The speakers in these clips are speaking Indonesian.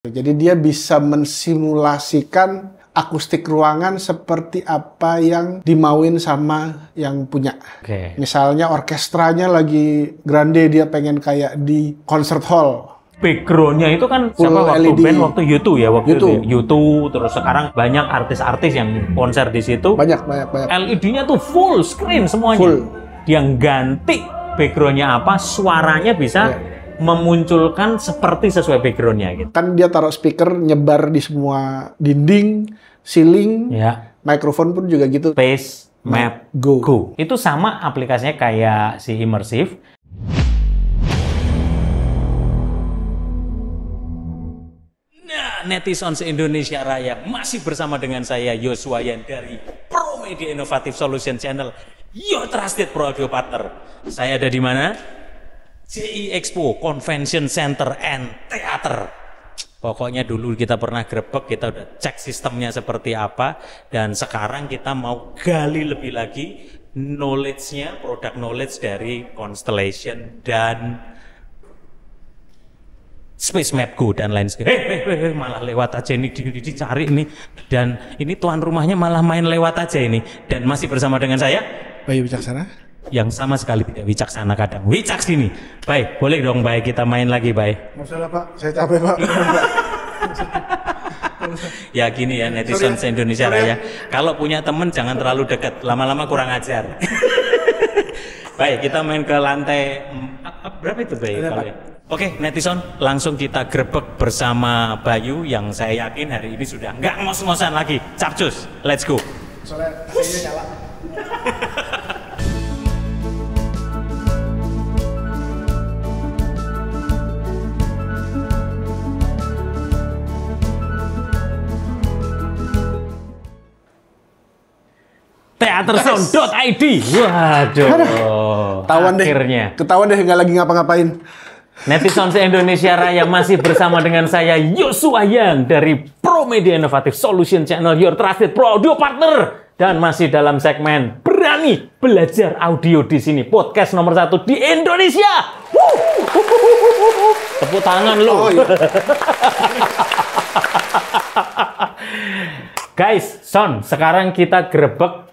Jadi dia bisa mensimulasikan akustik ruangan seperti apa yang dimauin sama yang punya. Misalnya orkestranya lagi grande, dia pengen kayak di concert hall. Backgroundnya itu kan full siapa waktu LED. band waktu U2 ya waktu U2. itu. U2 terus sekarang banyak artis-artis yang konser di situ. Banyak. LED-nya tuh full screen semuanya. Full. Yang ganti backgroundnya apa, suaranya bisa memunculkan seperti sesuai backgroundnya gitu. Kan dia taruh speaker nyebar di semua dinding, ceiling, mikrofon pun juga gitu. Space Map Go. Itu sama aplikasinya kayak si Immersive. Nah, netizen se-Indonesia Raya masih bersama dengan saya Yosua Yan dari Pro Media Innovative Solution Channel, Your Trusted Pro Audio Partner. Saya ada di mana? JI Expo Convention Center and Theater. Pokoknya dulu kita pernah grebek, kita udah cek sistemnya seperti apa, dan sekarang kita mau gali lebih lagi knowledge-nya, product knowledge dari Constellation dan Space Map Go dan lain sebagainya. Malah lewat aja ini dicari ini, dan ini tuan rumahnya malah main lewat aja ini, dan masih bersama dengan saya Bayu Wicaksana. Yang sama sekali tidak wicaksana, kadang wicaks ini. Baik, boleh dong Baik, kita main lagi Baik. Nggak usah lah Pak, saya capek Pak. Ya gini ya netizen se-Indonesia Raya, kalau punya temen jangan terlalu dekat, lama-lama kurang ajar. Baik, kita main ke lantai berapa itu Baik? Oke, netizen, langsung kita grebek bersama Bayu yang saya yakin hari ini sudah nggak ngos-ngosan lagi. Capcus, let's go. Soalnya AC-nya nyala. Theatersound.id. Waduh. Ketahuan deh nggak lagi ngapa-ngapain. Netizen se-Indonesia Raya masih bersama dengan saya Yosua Yan dari Pro Media Innovative Solution Channel, Your Trusted Pro Audio Partner, dan masih dalam segmen berani belajar audio di sini, podcast nomor 1 di Indonesia. Tepuk tangan lo. Oh, iya. Guys, sekarang kita grebek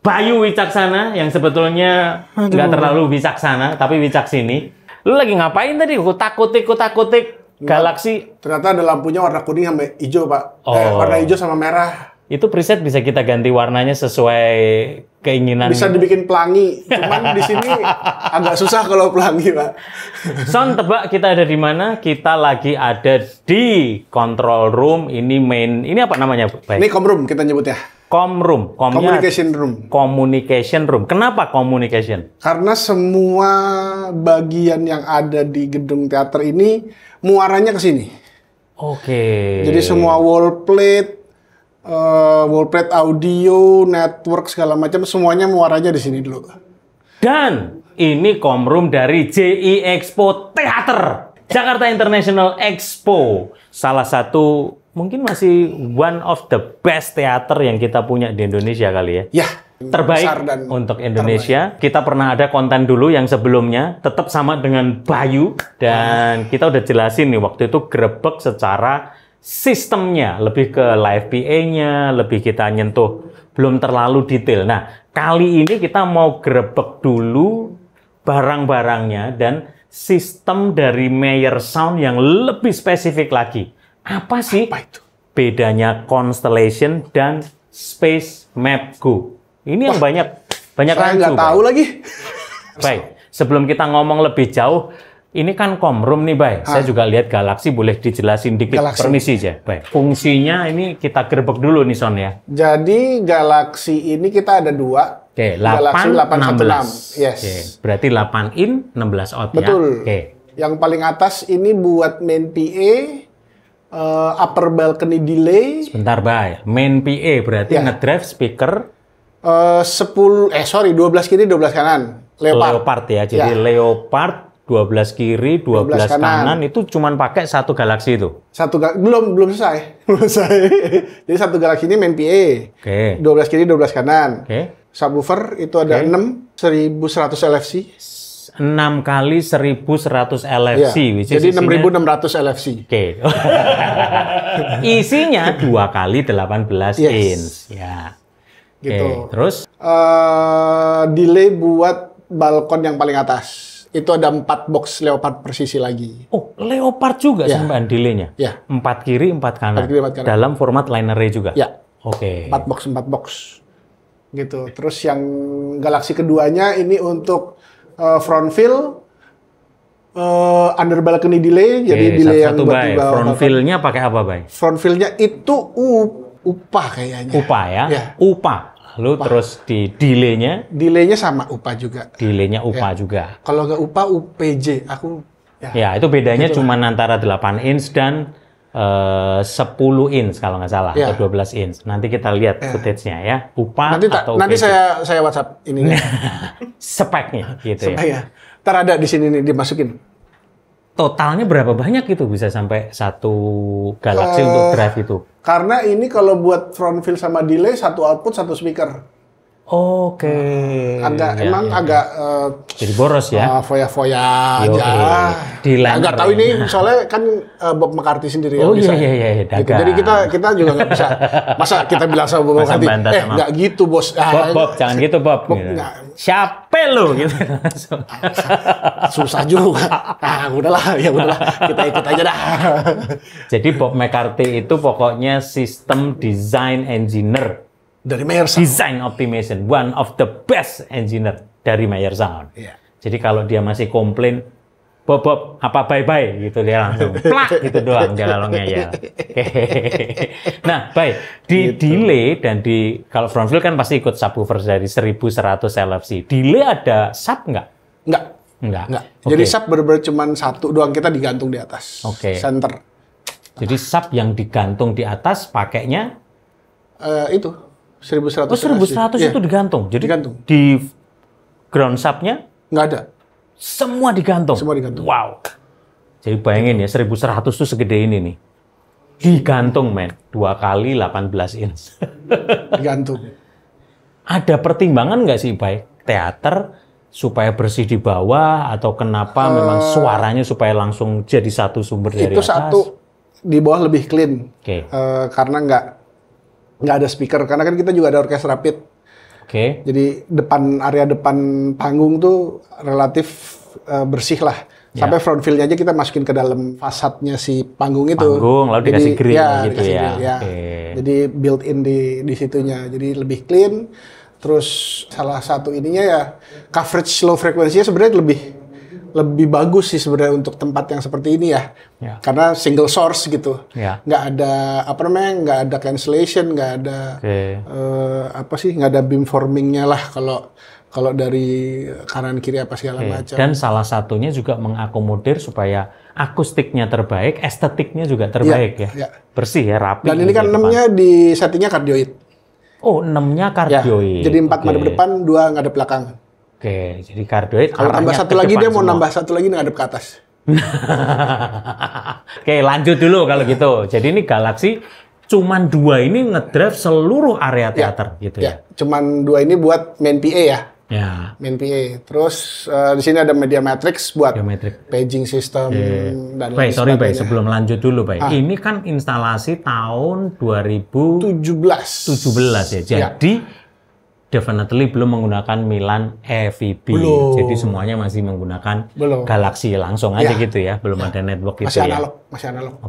Bayu Wicaksana yang sebetulnya nggak terlalu wicaksana, tapi wicaksini. Lu lagi ngapain tadi? Kutak-kutik galaksi. Ternyata ada lampunya warna kuning sama hijau, Pak. Warna hijau sama merah. Itu preset bisa kita ganti warnanya sesuai keinginan. Bisa dibikin pelangi. Cuman di sini agak susah kalau pelangi, Pak. Son, tebak kita ada di mana? Kita lagi ada di control room. Ini apa namanya? Baik. Ini comroom kita nyebutnya. Comroom. Communication room. Kenapa communication? Karena semua bagian yang ada di gedung teater ini muaranya ke sini. Oke. Jadi semua wall plate audio, network segala macam semuanya muaranya di sini dulu. Dan ini comroom dari JI Expo Theater, Jakarta International Expo. Salah satu mungkin masih one of the best theater yang kita punya di Indonesia kali ya. Ya. Terbaik untuk Indonesia. Kita pernah ada konten dulu yang sebelumnya, tetap sama dengan Bayu, dan kita udah jelasin nih waktu itu grebek secara sistemnya, lebih ke live PA-nya, lebih kita nyentuh, belum terlalu detail. Nah, kali ini kita mau grebek dulu barang-barangnya dan sistem dari Meyer Sound yang lebih spesifik lagi. Apa sih bedanya Constellation dan Space Map Go? Ini yang banyak saya nggak tahu lagi. Baik, sebelum kita ngomong lebih jauh, ini kan comroom nih, Bay. Saya juga lihat Galaxy, boleh dijelasin dikit. Permisi aja, Bay. Fungsinya ini kita gerbek dulu nih, Son ya. Jadi Galaxy ini kita ada dua. Oke, Galaxy 816. Yes. Oke, berarti 8 in, 16 out. Betul. Ya. Oke. Yang paling atas ini buat main PA, upper balcony delay. Sebentar, Bay. Main PA berarti ngedrive speaker 12 kiri 12 kanan. Leopard ya. Jadi Leopard 12 kiri, 12 kanan itu cuman pakai satu Galaxy itu. Belum selesai. Jadi satu Galaxy ini main PA. 12 kiri, 12 kanan. Subwoofer itu ada 6 1100 LFC. 6 kali 1100 LFC. Ya, jadi 6600 LFC. Oke. Isinya 2 kali 18 inch. Ya. Gitu. Terus? Delay buat balkon yang paling atas. Itu ada 4 box Leopard presisi lagi. Oh, Leopard juga sampean delaynya? Ya. 4 kiri, 4 kanan. 4 kiri, 4 kanan. Dalam format line array juga? Ya. Oke. 4 box. Gitu. Terus yang Galaxy keduanya ini untuk front fill, under balcony delay, jadi delay yang buat di bawah. Front fill-nya pakai apa, Bay? Front fill-nya itu UPA kayaknya. UPA ya? Ya. UPA. Lalu terus di delay-nya? Delay-nya sama UPA juga. Delay-nya UPA juga. Kalau nggak UPA, UPJ. Ya, itu bedanya cuma antara 8 inch dan 10 inch kalau nggak salah, atau 12 inch. Nanti kita lihat footage-nya ya. UPA atau nanti saya WhatsApp ini. Speknya gitu ya. Ntar ada di sini nih dimasukin. Totalnya berapa banyak itu bisa sampai satu Galaxy untuk drive itu? Karena ini kalau buat front fill sama delay, satu output, satu speaker. Oke. Agak jadi boros ya. Foya-foya aja. Agak tahu ini soalnya kan Bob McCarthy sendiri yang bisa. Iya. Gitu. Jadi kita juga nggak bisa. Masa kita bilang sama Bob McCarthy, nggak gitu bos. Bob, jangan gitu Bob. Siapa lo gitu. Susah juga. Udahlah, kita ikut aja dah. Jadi Bob McCarthy itu pokoknya sistem design engineer dari Meyer Sound. Design optimization, one of the best engineer dari Meyer Sound. Jadi kalau dia masih komplain, Bob, apa bye-bye gitu, dia langsung plak gitu doang dialognya ya. Nah, baik, di delay dan di kalau front fill kan pasti ikut subwoofer dari 1100 LFC. Delay ada sub nggak? Nggak. Jadi sub bener-bener cuma satu doang, kita digantung di atas. Center. Jadi sub yang digantung di atas pakainya itu 1100. Oh, 1100 itu digantung. Jadi di ground sub-nya nggak ada. Semua digantung. Wow. Jadi bayangin ya, 1100 itu segede ini nih. Digantung, men. 2 kali 18 inch. Digantung. Ada pertimbangan nggak sih, baik teater supaya bersih di bawah atau kenapa memang suaranya supaya langsung jadi satu sumber dari itu atas? Satu di bawah lebih clean. Karena nggak ada speaker, karena kan kita juga ada orkestra pit. Jadi area depan panggung tuh relatif bersih lah. Sampai front fill-nya aja kita masukin ke dalam fasadnya si panggung itu. Lalu dikasih grill gitu ya. Jadi built-in di situnya. Jadi lebih clean. Terus salah satu ininya ya coverage low frequency-nya sebenarnya lebih bagus sih sebenarnya untuk tempat yang seperti ini ya. Karena single source gitu. Nggak ada nggak ada cancellation, nggak ada nggak ada beamforming-nya lah kalau dari kanan kiri apa segala macam. Dan salah satunya juga mengakomodir supaya akustiknya terbaik, estetiknya juga terbaik ya. Bersih ya, rapi. Dan ini kan 6-nya di settingnya cardioid. Oh, 6-nya cardioid. Jadi 4 ngadep depan, 2 ngadep belakang. Jadi cardioid. Kalau tambah satu lagi dia mau nambah satu lagi ngadep ke atas. Lanjut dulu kalau gitu. Jadi ini Galaxy cuman 2 ini ngedrive seluruh area teater gitu ya. Cuman 2 ini buat main PA ya. Main PA. Terus di sini ada Media Matrix buat paging system dan lain sebagainya. Sorry, sebelum lanjut dulu, Ini kan instalasi tahun 2017 ya. Jadi definitely belum menggunakan Milan EVB. Jadi semuanya masih menggunakan Galaxy langsung aja gitu ya. Belum ada network itu ya. Masih analog.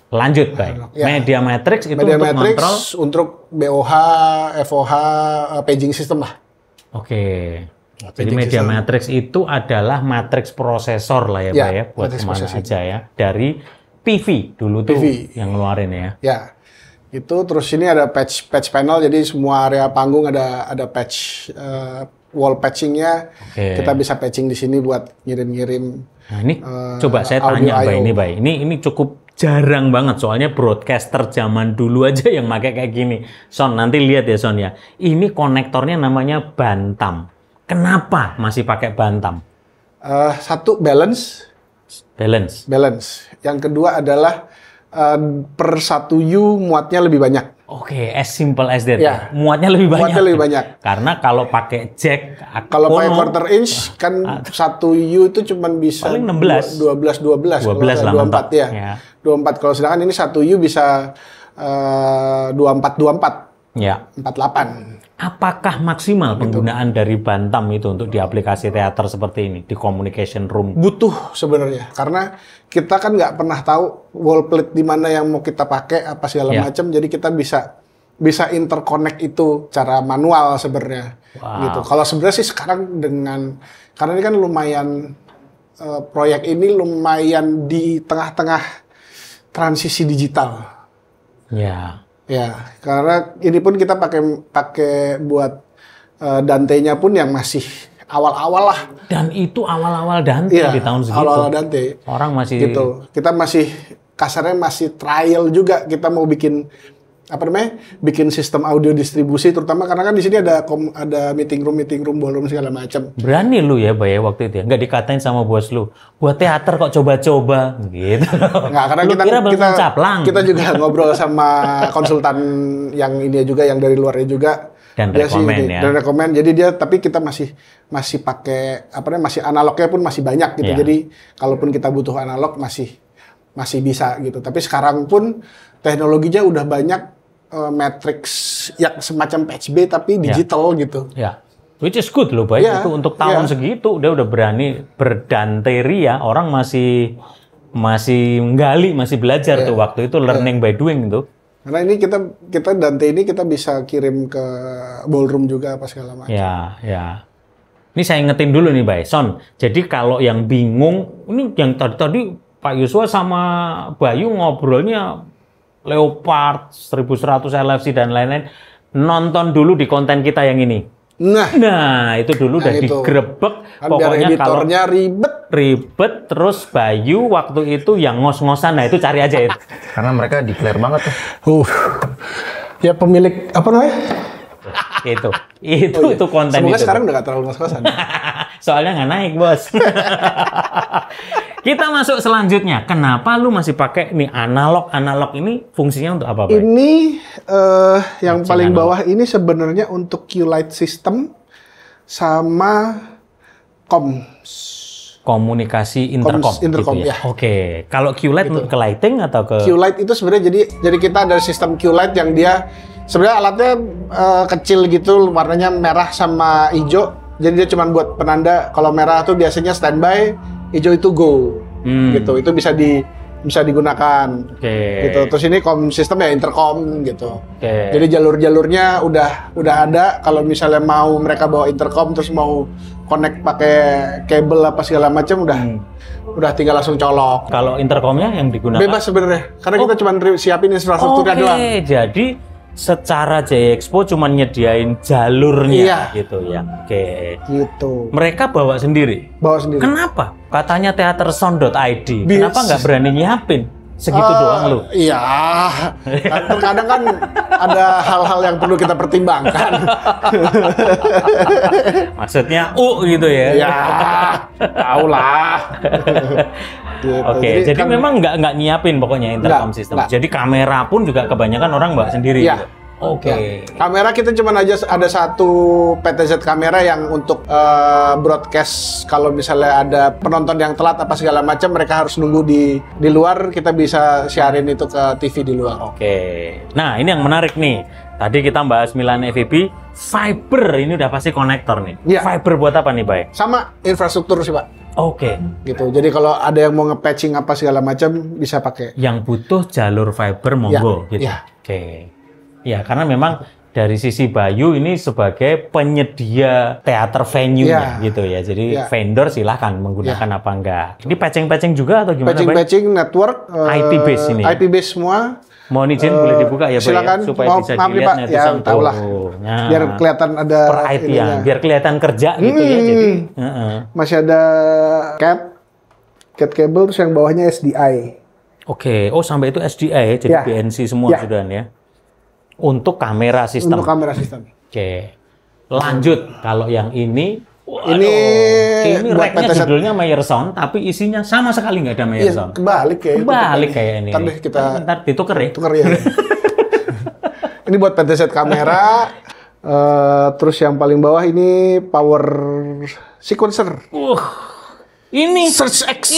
Lanjut, Media Matrix itu Media untuk Matrix kontrol untuk BOH, FOH, paging system lah. Jadi Media Matrix itu adalah matrix prosesor lah ya, buat kemana aja ya. Dari PV dulu tuh yang ngeluarin ya. Itu terus ini ada patch panel, jadi semua area panggung ada patch wall patchingnya. Kita bisa patching di sini buat ngirim-ngirim. Nah ini coba saya tanya ini cukup jarang banget soalnya broadcaster zaman dulu aja yang pakai kayak gini. Son, nanti lihat ya Son ya. Ini konektornya namanya Bantam. Kenapa masih pakai Bantam? Satu balance. Yang kedua adalah per 1 U muatnya lebih banyak. Oke, as simple as that. Ya. Muatnya lebih banyak. Muatnya lebih banyak. Karena kalau pakai jack, kalau pakai quarter inch kan 1U itu cuma bisa paling 16, 12 lah 24 ya. 24 kalau sedangkan ini 1U bisa 24 ya. 48. Apakah maksimal penggunaan dari Bantam itu untuk di aplikasi teater seperti ini, di communication room? Butuh sebenarnya, karena kita kan nggak pernah tahu wall plate di mana yang mau kita pakai, apa segala macam, jadi kita bisa interconnect itu cara manual sebenarnya. Gitu. Kalau sebenarnya sih sekarang karena ini kan lumayan, proyek ini lumayan di tengah-tengah transisi digital. Ya, karena ini pun kita pakai buat Dante-nya pun yang masih awal-awal lah. Dan itu awal-awal Dante di tahun segitu. Awal-awal Dante. Orang masih gitu. Kita masih kasarnya masih trial juga. Kita mau bikin bikin sistem audio distribusi, terutama karena kan di sini ada meeting room, ballroom segala macam. Berani lu ya, Bay, waktu itu ya? Nggak dikatain sama bos lu, buat teater kok coba-coba, gitu. Nggak, karena kita juga ngobrol sama konsultan yang ini juga, yang dari luarnya juga. Dan rekomen ya. Dan rekomen, jadi tapi kita masih pakai, masih analognya pun masih banyak gitu. Jadi, kalaupun kita butuh analog, masih bisa gitu. Tapi sekarang pun teknologinya udah banyak matrix yang semacam patch B tapi digital gitu. Ya, which is good loh, Bay. Itu untuk tahun segitu udah berani berdanteria. Orang masih menggali, masih belajar tuh waktu itu learning by doing tuh. Karena ini kita Dante ini kita bisa kirim ke ballroom juga apa segala macam. Ya. Ini saya ingetin dulu nih, Bay. Son, jadi kalau yang bingung, ini yang tadi Pak Yuswa sama Bayu ngobrolnya Leopard, 1100 LFC dan lain-lain. Nonton dulu di konten kita yang ini. Nah itu dulu udah digerebek. Kan pokoknya kalau ribet, terus Bayu waktu itu yang ngos-ngosan. Nah itu cari aja itu. Karena mereka declare banget tuh. Ya pemilik apa namanya? Itu konten. Semoga sekarang udah gak terlalu ngos-ngosan. Soalnya nggak naik, bos. Kita masuk selanjutnya. Kenapa lu masih pakai nih analog? Analog ini fungsinya untuk apa, Pak? Ini yang paling bawah ini sebenarnya untuk Q-Light system sama komunikasi intercom gitu ya. Oke. Kalau Q-Light gitu. Ke lighting atau ke Q-Light itu sebenarnya jadi kita ada sistem Q-Light yang dia sebenarnya alatnya kecil gitu, warnanya merah sama hijau. Jadi dia cuma buat penanda, kalau merah tuh biasanya standby, hijau itu go. Gitu. Itu bisa digunakan. Gitu. Terus ini sistem ya intercom gitu. Jadi jalur-jalurnya udah ada. Kalau misalnya mau mereka bawa intercom terus mau connect pakai kabel apa segala macam udah tinggal langsung colok. Kalau intercomnya yang digunakan bebas sebenarnya. Karena kita cuma siapin infrastrukturnya doang. Jadi secara Jaya Expo cuma nyediain jalurnya gitu ya. Gitu. Mereka bawa sendiri. Kenapa? Katanya teatersound.id. Kenapa nggak berani nyiapin? Segitu doang lu. Iya. Terkadang kan ada hal-hal yang perlu kita pertimbangkan. Maksudnya gitu ya. Ya, tahu lah. Gitu. Jadi kan, memang nggak nyiapin pokoknya intercom system. Jadi kamera pun juga kebanyakan orang bawa sendiri. Ya. Kamera kita cuma ada satu PTZ kamera yang untuk broadcast. Kalau misalnya ada penonton yang telat apa segala macam, mereka harus nunggu di luar. Kita bisa siarin itu ke TV di luar. Nah ini yang menarik nih. Tadi kita bahas Milan EVP, fiber ini udah pasti konektor nih. Fiber buat apa nih, Bay? Sama infrastruktur sih, Pak. Gitu. Jadi kalau ada yang mau nge-patching apa segala macam bisa pakai. Yang butuh jalur fiber monggo gitu. Ya, karena memang dari sisi Bayu ini sebagai penyedia teater venue-nya gitu ya. Jadi vendor silahkan menggunakan apa enggak. Ini patching-patching juga atau gimana, Bay? Patching network IP base ini. IP base semua. Mohon izin boleh dibuka ya, Bay, silakan. Supaya bisa dilihat netizen tahu lah. Biar kelihatan ada per IP ya, biar kelihatan kerja gitu ya. Jadi masih ada cat cable terus yang bawahnya SDI. Sampai itu SDI jadi BNC semua sudah ya. Untuk kamera sistem. Lanjut kalau yang ini reknya judulnya Meyer Sound, tapi isinya sama sekali nggak ada Meyer Sound. Kebalik kayak ini. Ntar ditukar ya. Ini buat PT set kamera. Terus yang paling bawah ini power sequencer. Ini Surge X.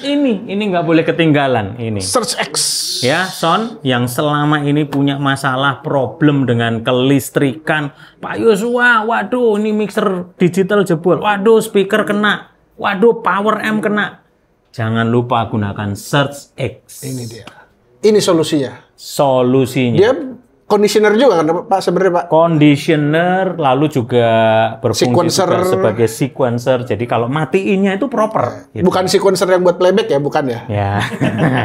Ini nggak boleh ketinggalan ini. Surge X. Ya, Son, yang selama ini punya masalah problem dengan kelistrikan. Pak Yosua, waduh, ini mixer digital jebol. Waduh, speaker kena. Waduh, power amp kena. Jangan lupa gunakan Surge X. Ini dia. Ini solusinya. Solusinya. Dia conditioner juga kan Pak sebenarnya Pak? Conditioner, lalu juga berfungsi juga sebagai sequencer. Jadi kalau matiinnya itu proper. Gitu. Bukan sequencer yang buat playback ya, bukan ya? Ya.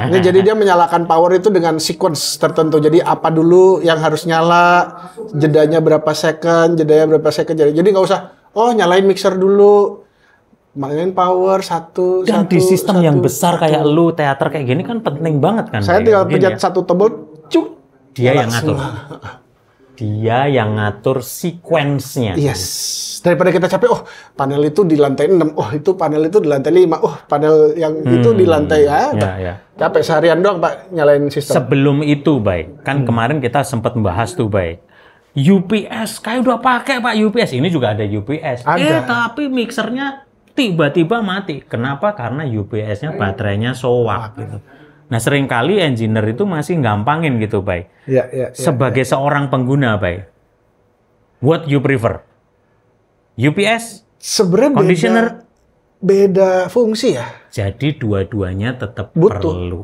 Ini jadi dia menyalakan power itu dengan sequence tertentu. Jadi apa dulu yang harus nyala, jedanya berapa second. Jadi nggak usah, nyalain mixer dulu, mainin power satu. Di sistem yang besar kayak lu teater kayak gini kan penting banget kan. Saya tinggal pencet satu tombol, cuk. Dia yang ngatur. Dia yang ngatur sequence-nya. Yes. Daripada kita capek, panel itu di lantai 6, itu panel itu di lantai 5, panel yang itu di lantai ya. Capek seharian doang Pak nyalain sistem. Sebelum itu, Bay, kan kemarin kita sempat membahas tuh, Bay. UPS, kayak udah pakai Pak UPS. Ini juga ada UPS. Tapi mixernya tiba-tiba mati. Kenapa? Karena UPS-nya baterainya soak gitu. Nah, seringkali engineer itu masih gampangin gitu, Bay. Sebagai seorang pengguna, Bay, what you prefer? UPS? Sebenarnya conditioner? Beda fungsi ya. Jadi dua-duanya tetap butuh. Perlu.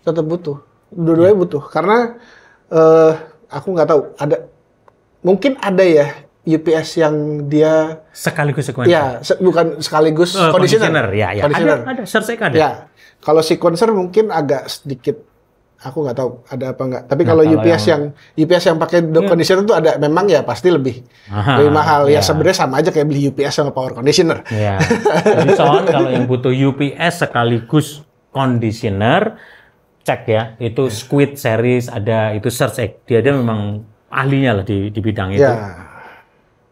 Tetap butuh. Dua-duanya butuh. Karena aku nggak tahu. Mungkin ada ya UPS yang dia sekaligus sequencer. Ya, bukan sekaligus conditioner. Ya. Conditioner. Ada. Surge ada. Ya. Kalau sequencer mungkin agak sedikit, aku nggak tahu ada apa nggak. Tapi kalau UPS yang pakai conditioner itu ada, memang ya pasti lebih mahal. Ya sebenarnya sama aja kayak beli UPS sama power conditioner. Ya. Jadi kalau yang butuh UPS sekaligus conditioner, cek ya. Itu Squid series ada, itu Surge X. Dia memang ahlinya lah di bidang itu.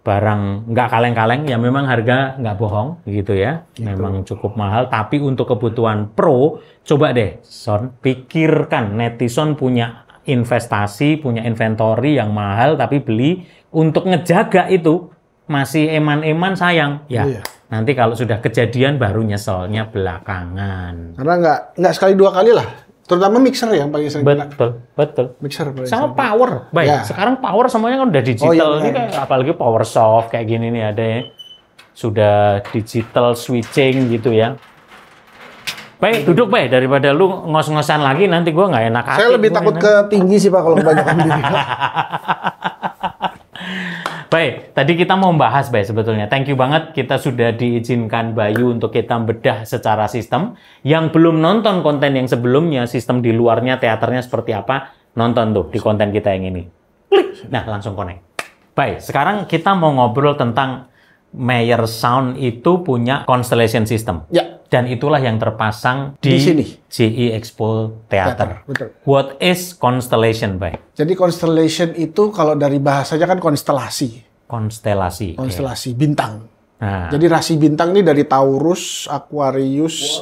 Barang nggak kaleng-kaleng, ya memang harga nggak bohong gitu ya. Memang cukup mahal, tapi untuk kebutuhan pro, coba deh Son, pikirkan netizen punya investasi, punya inventory yang mahal, tapi beli untuk ngejaga itu masih eman-eman sayang. Nanti kalau sudah kejadian baru nyeselnya belakangan. Karena nggak sekali dua kali lah. Terutama mixer yang paling sering. Betul. Mixer paling sama sering. Power, baik. Sekarang power semuanya kan udah digital. Ini kayak apalagi power soft kayak gini nih ada ya. Sudah digital switching gitu ya. Baik, duduk baik daripada lu ngos-ngosan lagi nanti gua nggak enak hati. Saya lebih takut ke tinggi sih Pak kalau kebanyakan diri. Baik, tadi kita mau bahas Bay sebetulnya. Thank you banget kita sudah diizinkan Bayu untuk kita bedah secara sistem. Yang belum nonton konten yang sebelumnya, sistem di luarnya, teaternya seperti apa, nonton tuh di konten kita yang ini. Klik, nah langsung connect. Baik, sekarang kita mau ngobrol tentang Meyer Sound itu punya Constellation System. Ya. Dan itulah yang terpasang di sini. GE Expo Theater. Betul. What is Constellation, Bay? Jadi Constellation itu kalau dari bahasanya kan konstelasi. Konstelasi. Konstelasi bintang. Nah. Jadi rasi bintang ini dari Taurus, Aquarius.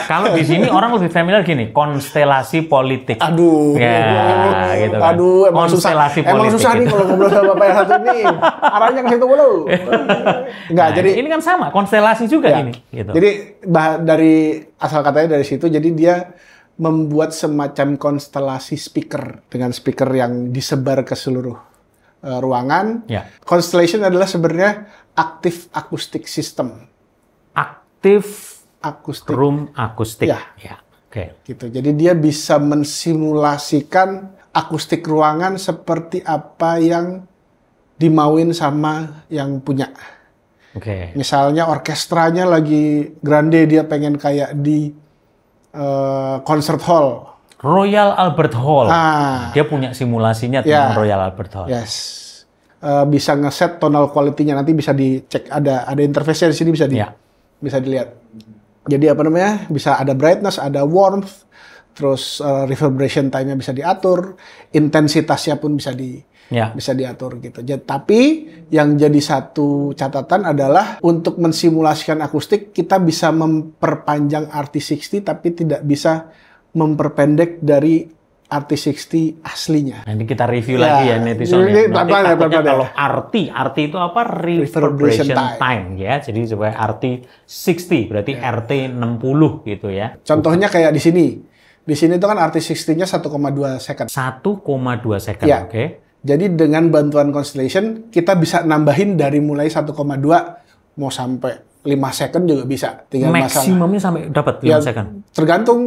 Kalau di sini orang lebih familiar gini, konstelasi politik. Aduh. Ya, gitu kan. Aduh, emang konstelasi susah. politik. Emang susah gitu. nih kalau ngobrol sama Bapak yang satu ini. Arahnya ke situ dulu. Enggak, jadi ini kan sama, konstelasi juga ini. Gitu. Jadi dari asal katanya dari situ, jadi dia membuat semacam konstelasi speaker dengan speaker yang disebar ke seluruh ruangan. Constellation adalah sebenarnya active acoustic system. Aktif akustik. Room akustik. Oke. Gitu. Jadi dia bisa mensimulasikan akustik ruangan seperti apa yang dimauin sama yang punya. Misalnya orkestranya lagi grande, dia pengen kayak di concert hall. Royal Albert Hall. Dia punya simulasinya tentang Royal Albert Hall. Bisa ngeset tonal quality-nya, nanti bisa dicek, ada interface-nya di sini bisa dilihat. Jadi apa namanya? Bisa ada brightness, ada warmth, terus reverberation time-nya bisa diatur, intensitasnya pun bisa diatur gitu. Tapi yang jadi satu catatan adalah untuk mensimulasikan akustik kita bisa memperpanjang RT60 tapi tidak bisa memperpendek dari RT60 aslinya. Nanti kita review lagi ya netizen. Kalau RT itu apa? Reverberation time ya. Jadi supaya RT60 berarti RT60 gitu ya. Contohnya kayak di sini. Di sini itu kan RT60-nya 1,2 second. 1,2 second. Ya. Oke. Jadi dengan bantuan Constellation kita bisa nambahin dari mulai 1,2 mau sampai 5 second juga bisa. Tinggal maksimumnya sampai dapat 5 second. Tergantung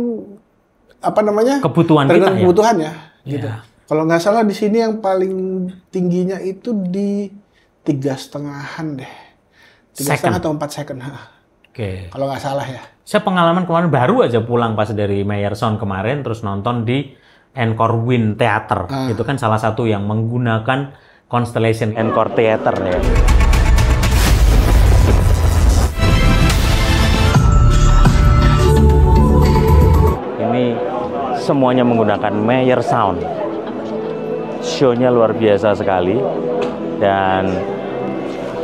kebutuhan kita ya. Gitu. Kalau nggak salah di sini yang paling tingginya itu di 3,5-an deh. 3,5 atau 4 second. Oke. Kalau nggak salah ya. Saya pengalaman kemarin baru aja pulang pas dari Meyer Sound kemarin, terus nonton di Encore Wind Theater. Itu kan salah satu yang menggunakan Constellation Encore Theater ya. Semuanya menggunakan Meyer Sound. Show-nya luar biasa sekali. Dan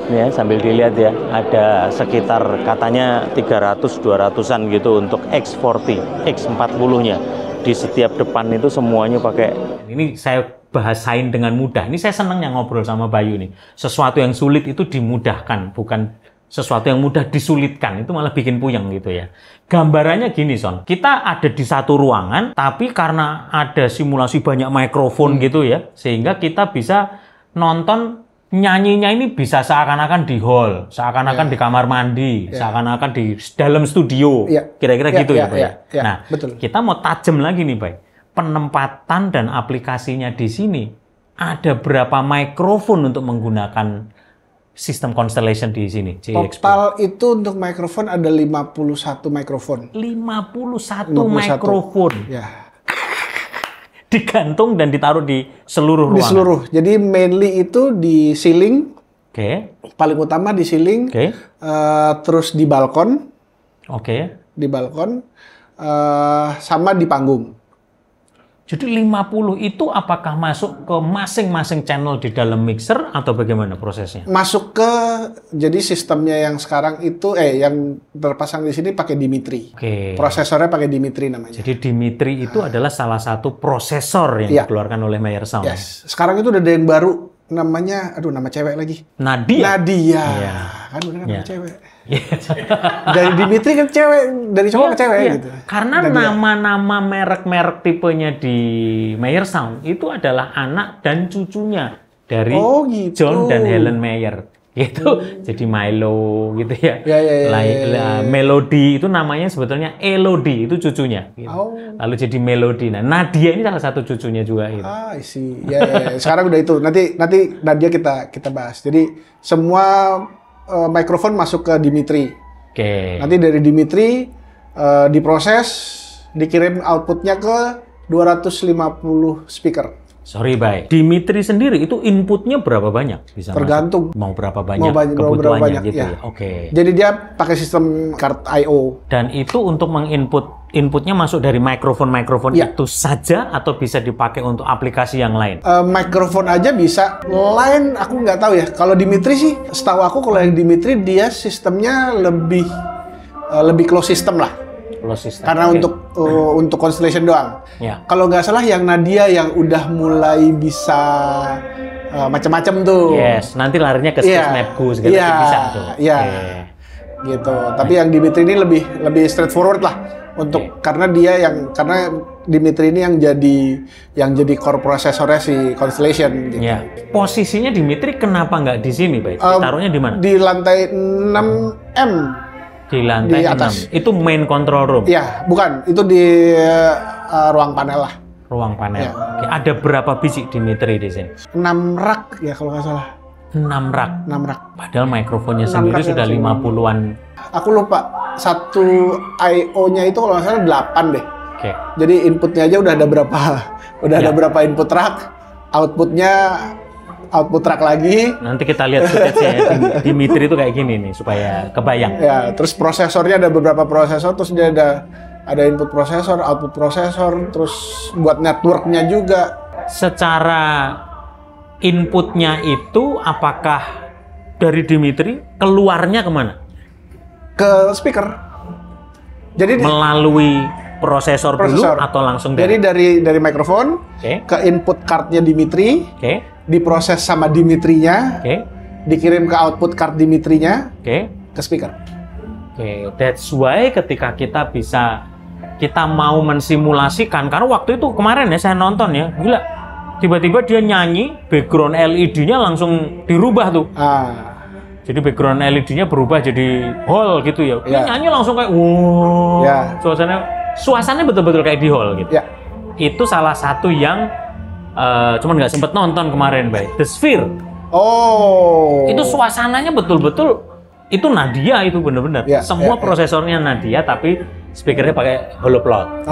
ini ya, sambil dilihat ya, ada sekitar katanya 300-200-an gitu untuk X40, X40-nya. Di setiap depan itu semuanya pakai. Ini saya bahasain dengan mudah. Ini saya senang yang ngobrol sama Bayu nih. Sesuatu yang sulit itu dimudahkan, bukan sesuatu yang mudah disulitkan. Itu malah bikin puyeng gitu ya. Gambarannya gini, Son. Kita ada di satu ruangan, tapi karena ada simulasi banyak mikrofon gitu ya, sehingga kita bisa nonton nyanyinya ini bisa seakan-akan di hall, seakan-akan di kamar mandi, seakan-akan di dalam studio. Kira-kira gitu ya, Pak. Nah, betul. Kita mau tajam lagi nih, Pak. Penempatan dan aplikasinya di sini, ada berapa mikrofon untuk menggunakan sistem Constellation di sini? Total itu untuk mikrofon ada 51 mikrofon. 51 mikrofon. Ya. Digantung dan ditaruh di seluruh ruangan. Di seluruh. Jadi mainly itu di ceiling. Oke. Paling utama di ceiling. Oke. Terus di balkon. Oke. Di balkon. Sama di panggung. Jadi 50 itu apakah masuk ke masing-masing channel di dalam mixer atau bagaimana prosesnya? Masuk ke, jadi sistemnya yang sekarang itu, yang terpasang di sini pakai Dimitri. Oke. Prosesornya pakai Dimitri namanya. Jadi Dimitri itu adalah salah satu prosesor yang dikeluarkan oleh Meyer Sound. Yes. Sekarang itu udah ada yang baru, namanya, nama cewek lagi. Nadia. Iya. Kan udah nama cewek. Dari Dimitri kan cewek, dari cowok ke cewek gitu. Karena nama-nama merek-merek tipenya di Meyer Sound itu adalah anak dan cucunya dari gitu. John dan Helen Meyer. Gitu. Jadi Milo gitu ya. Melody itu namanya sebetulnya Elodie, itu cucunya. Gitu. Lalu jadi Melody. Nah, Nadia ini salah satu cucunya juga. Gitu. Isi. Sekarang udah itu. Nanti Nadia kita bahas. Jadi semua mikrofon masuk ke Dimitri. Oke. Nanti dari Dimitri diproses, dikirim outputnya ke 250 speaker. Sorry, Bay. Dimitri sendiri itu inputnya berapa banyak? Bisa tergantung. Mau berapa banyak kebutuhannya gitu ya. Oke. Jadi dia pakai sistem card I/O. Dan itu untuk inputnya masuk dari mikrofon itu saja atau bisa dipakai untuk aplikasi yang lain? Mikrofon aja bisa. Lain aku nggak tahu ya. Kalau Dimitri sih, setahu aku kalau yang Dimitri dia sistemnya lebih close system lah. Karena untuk Constellation doang. Kalau nggak salah yang Nadia yang udah mulai bisa macam-macam tuh. Yes, nanti larinya ke Snapgo segala bisa tuh. Iya. Gitu. Tapi yang Dimitri ini lebih straightforward lah untuk karena Dimitri ini yang jadi core prosesornya si Constellation gitu. Posisinya Dimitri kenapa nggak di sini, Pak? Taruhnya di mana? Di lantai 6M. Di lantai atas. 6. Itu main control room? Iya, bukan. Itu di ruang panel lah. Ruang panel. Oke, ada berapa biji Dimitri di sini? 6 rak ya kalau nggak salah. 6 rak? 6 rak. Padahal mikrofonnya sendiri sudah 50-an. Aku lupa. Satu I/O-nya itu kalau nggak salah 8 deh. Oke. Jadi inputnya aja udah ada berapa. Ada berapa input rak. Output track lagi. Nanti kita lihat footage-nya Dimitri itu kayak gini nih supaya kebayang. Ya, terus prosesornya ada beberapa prosesor, terus dia ada input prosesor, output prosesor, terus buat networknya juga. Secara inputnya itu apakah dari Dimitri keluarnya kemana? Ke speaker. Jadi melalui prosesor dulu atau langsung dari mikrofon ke input cardnya Dimitri, diproses sama Dimitrinya, dikirim ke output card Dimitrinya, ke speaker. That's why ketika kita mau mensimulasikan, karena waktu itu kemarin ya saya nonton ya, gila, tiba-tiba dia nyanyi, background LED-nya langsung dirubah tuh. Jadi background LED-nya berubah jadi hall gitu ya. Dia nyanyi langsung kayak suasananya betul-betul kayak di hall gitu. Itu salah satu yang cuman nggak sempet nonton kemarin, The Sphere. Itu suasananya betul-betul itu Nadia, itu bener-bener. Semua prosesornya Nadia, tapi speakernya pakai holoplot.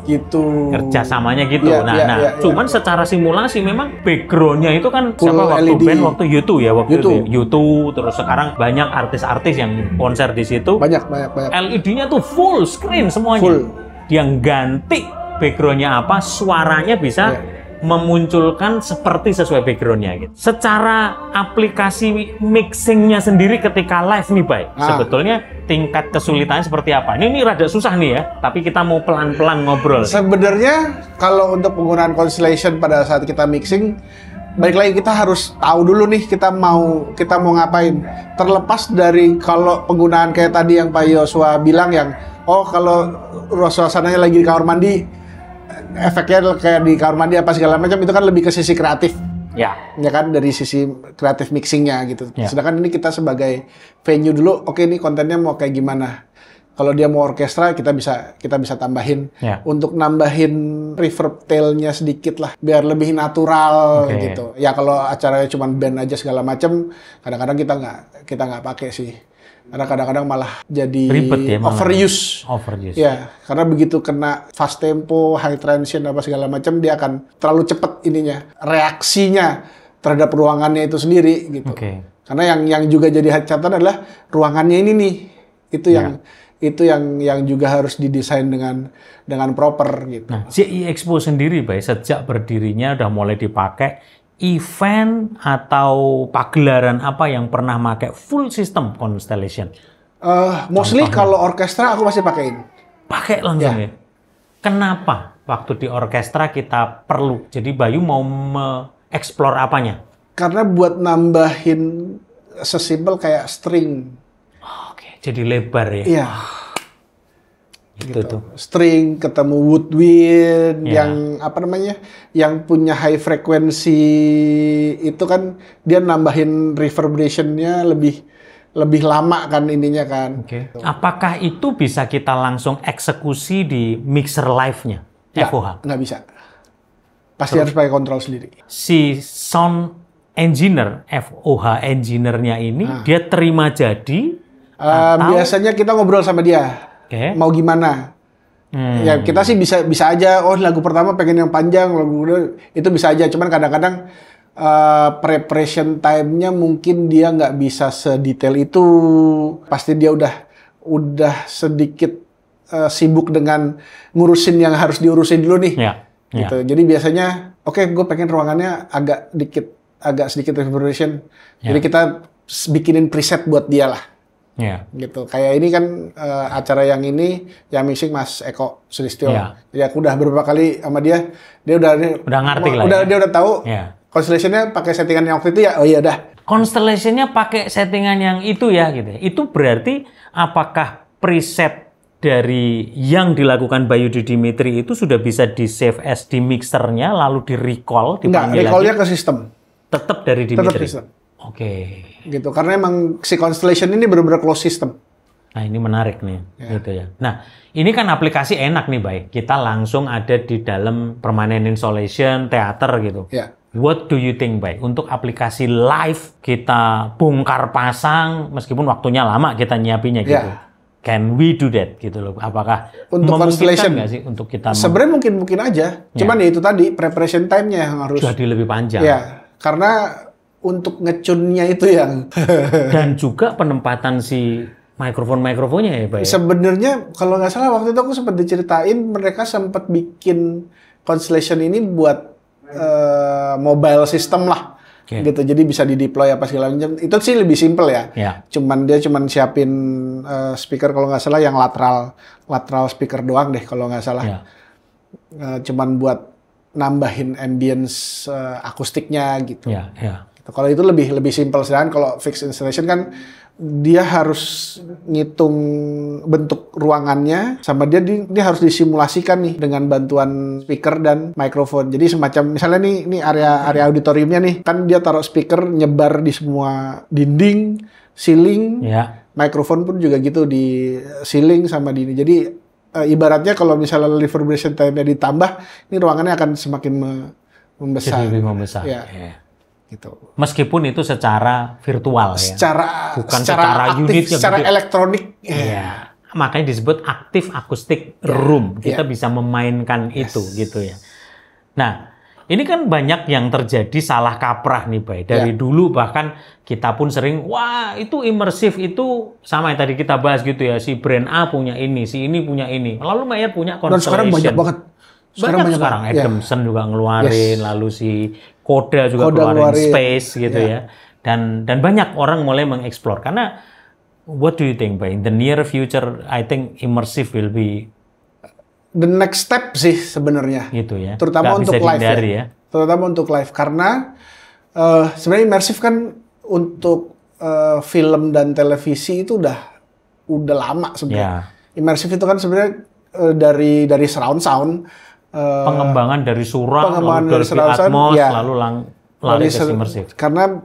Gitu. Kerjasamanya gitu. Cuman secara simulasi memang backgroundnya itu kan waktu LED. Band waktu U2 ya, U2 terus sekarang banyak artis-artis yang konser di situ. Banyak. LED-nya tuh full screen semuanya. Dia ganti backgroundnya apa, suaranya bisa memunculkan seperti sesuai backgroundnya gitu. Secara aplikasi mixingnya sendiri ketika live nih, sebetulnya tingkat kesulitannya seperti apa? Ini rada susah nih ya, tapi kita mau pelan-pelan ngobrol. Sebenarnya kalau untuk penggunaan Constellation pada saat kita mixing, balik lagi kita harus tahu dulu nih kita mau ngapain. Terlepas dari kalau penggunaan kayak tadi yang Pak Yosua bilang yang kalau suasananya lagi di kamar mandi, efeknya kayak di kamar mandi apa segala macam, itu kan lebih ke sisi kreatif. Ya kan, dari sisi kreatif mixingnya gitu. Sedangkan ini kita sebagai venue dulu, ini kontennya mau kayak gimana. Kalau dia mau orkestra, kita bisa tambahin untuk nambahin reverb tail-nya sedikit lah, biar lebih natural gitu. Ya kalau acaranya cuma band aja segala macam, kadang-kadang kita nggak pakai sih. Karena kadang-kadang malah jadi ribet ya, overuse. Ya, karena begitu kena fast tempo, high tension apa segala macam, dia akan terlalu cepat reaksinya terhadap ruangannya itu sendiri gitu. Karena yang juga jadi catatan adalah ruangannya ini nih. Itu yang juga harus didesain dengan proper gitu. Nah, CI Expo sendiri, sejak berdirinya udah mulai dipakai. Event atau pagelaran apa yang pernah pakai full system Constellation? Mostly kalau orkestra aku masih pakein. Pakai langsung ya? Kenapa waktu di orkestra kita perlu? Jadi Bayu mau explore apanya? Karena buat nambahin sesimpel kayak string. Jadi lebar ya? Iya. Gitu. String ketemu woodwind yang punya high frequency itu kan dia nambahin reverberation-nya lebih lama kan ininya kan. Apakah itu bisa kita langsung eksekusi di mixer live-nya FOH? Nggak bisa. Pasti harus pakai kontrol sendiri. Si sound engineer, FOH engineer-nya ini dia terima jadi biasanya kita ngobrol sama dia. Mau gimana? Ya kita sih bisa aja. Lagu pertama pengen yang panjang, lagu itu bisa aja. Cuman kadang-kadang preparation time-nya mungkin dia nggak bisa sedetail itu. Pasti dia udah sedikit sibuk dengan ngurusin yang harus diurusin dulu nih. Gitu. Jadi biasanya, gue pengen ruangannya agak sedikit reverberation. Jadi kita bikinin preset buat dia lah. Gitu. Kayak ini kan acara yang mixing Mas Eko Sulistyo. Jadi aku udah beberapa kali sama dia udah ngerti lah. Dia udah tahu. Constellation-nya pakai settingan yang waktu itu ya. Oh iya udah. Constellation-nya pakai settingan yang itu ya gitu. Itu berarti apakah preset dari yang dilakukan Bayu Dimitri itu sudah bisa di-save as di mixernya lalu di-recall dipanggil lagi? Enggak, recall-nya ke sistem. Tetap dari Dimitri. Tetap sistem. Gitu, karena emang si Constellation ini benar-benar closed system. Nah, ini menarik nih, gitu ya. Nah, ini kan aplikasi enak nih, Bay. Kita langsung ada di dalam permanent installation, teater gitu. What do you think, Bay? Untuk aplikasi live, kita bongkar pasang, meskipun waktunya lama kita nyiapinnya gitu. Can we do that gitu loh? Apakah untuk Constellation nggak sih untuk kita? Sebenarnya mungkin aja. Cuman ya itu tadi preparation time-nya yang harus jadi lebih panjang. Karena untuk ngecunnya itu yang dan juga penempatan si mikrofon-mikrofonnya ya, Pak. Sebenarnya kalau nggak salah waktu itu aku sempat diceritain mereka sempat bikin Constellation ini buat mobile system lah. gitu. Jadi bisa di-deploy apa segala macam. Itu sih lebih simple ya. Dia cuman siapin speaker kalau nggak salah yang lateral speaker doang deh kalau nggak salah. Cuman buat nambahin ambience akustiknya gitu. Gitu. Kalau itu lebih simple. Sedangkan kalau fixed installation kan dia harus ngitung bentuk ruangannya, sama dia harus disimulasikan nih dengan bantuan speaker dan mikrofon. Jadi semacam misalnya nih area auditoriumnya nih, kan dia taruh speaker nyebar di semua dinding, ceiling, mikrofon pun juga gitu di ceiling sama di ini. Jadi ibaratnya kalau misalnya reverberation time-nya ditambah, ini ruangannya akan semakin membesar. Jadi lebih membesar. Gitu. Meskipun itu secara virtual bukan secara aktif, unitnya, secara elektronik. Makanya disebut active acoustic room. Kita bisa memainkan itu gitu ya. Nah, ini kan banyak yang terjadi salah kaprah nih, Bay. Dari dulu bahkan kita pun sering, wah itu imersif, itu sama yang tadi kita bahas gitu ya. Si brand A punya ini, si ini punya ini. Lalu Mayer punya Constellation. Dan sekarang banyak banget. Sekarang Adamson juga ngeluarin, lalu si Koda juga keluarin Space gitu ya. Dan banyak orang mulai mengeksplor. Karena, what do you think, Bay? In the near future, I think immersive will be the next step sih sebenarnya. Gitu ya. Terutama untuk live ya. Terutama untuk live. Karena sebenarnya immersive kan untuk film dan televisi itu udah lama sebenarnya. Immersive itu kan sebenarnya dari surround sound. Pengembangan dari surround, lalu dari Atmos, lalu lari ke immersive. Karena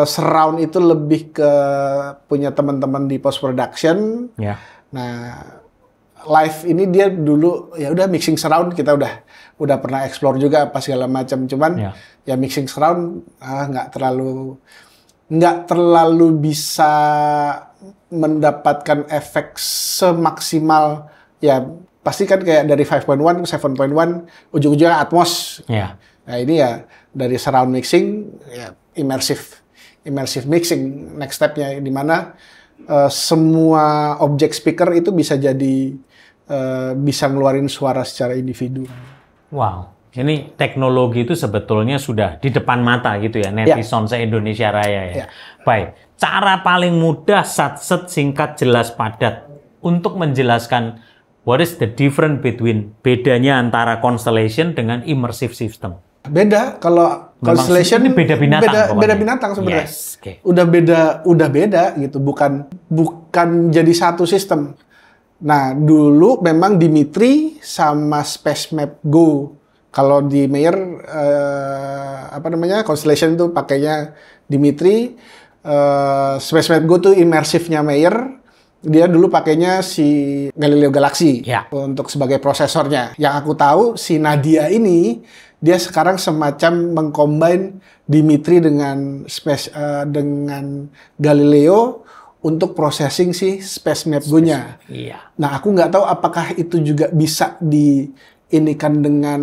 surround itu lebih ke punya teman-teman di post production. Nah, live ini dia dulu ya udah mixing surround, kita udah pernah explore juga apa segala macam. Cuman ya mixing surround nggak terlalu bisa mendapatkan efek semaksimal ya. Pasti kan kayak dari 5.1 ke 7.1 ujung-ujungnya Atmos. Nah ini ya dari surround mixing ya immersive mixing next stepnya, di mana semua objek speaker itu bisa bisa ngeluarin suara secara individu. Wow, ini teknologi itu sebetulnya sudah di depan mata gitu ya netizen se-Indonesia Raya ya. Baik, cara paling mudah, sat-set, singkat, jelas, padat untuk menjelaskan what is the difference between bedanya antara Constellation dengan immersive system? Beda. Kalau Constellation ini beda binatang. Beda binatang sebenarnya. Yes, Udah beda gitu. Bukan jadi satu sistem. Nah, dulu memang Dimitri sama SpaceMap Go. Kalau di Mayer Constellation itu pakainya Dimitri. SpaceMap Go tuh immersifnya Mayer. Dia dulu pakainya si Galileo Galaxy untuk sebagai prosesornya. Yang aku tahu si Nadia ini dia sekarang semacam mengcombine Dimitri dengan dengan Galileo untuk processing si SpaceMap Go-nya. Nah, aku nggak tahu apakah itu juga bisa diinikan dengan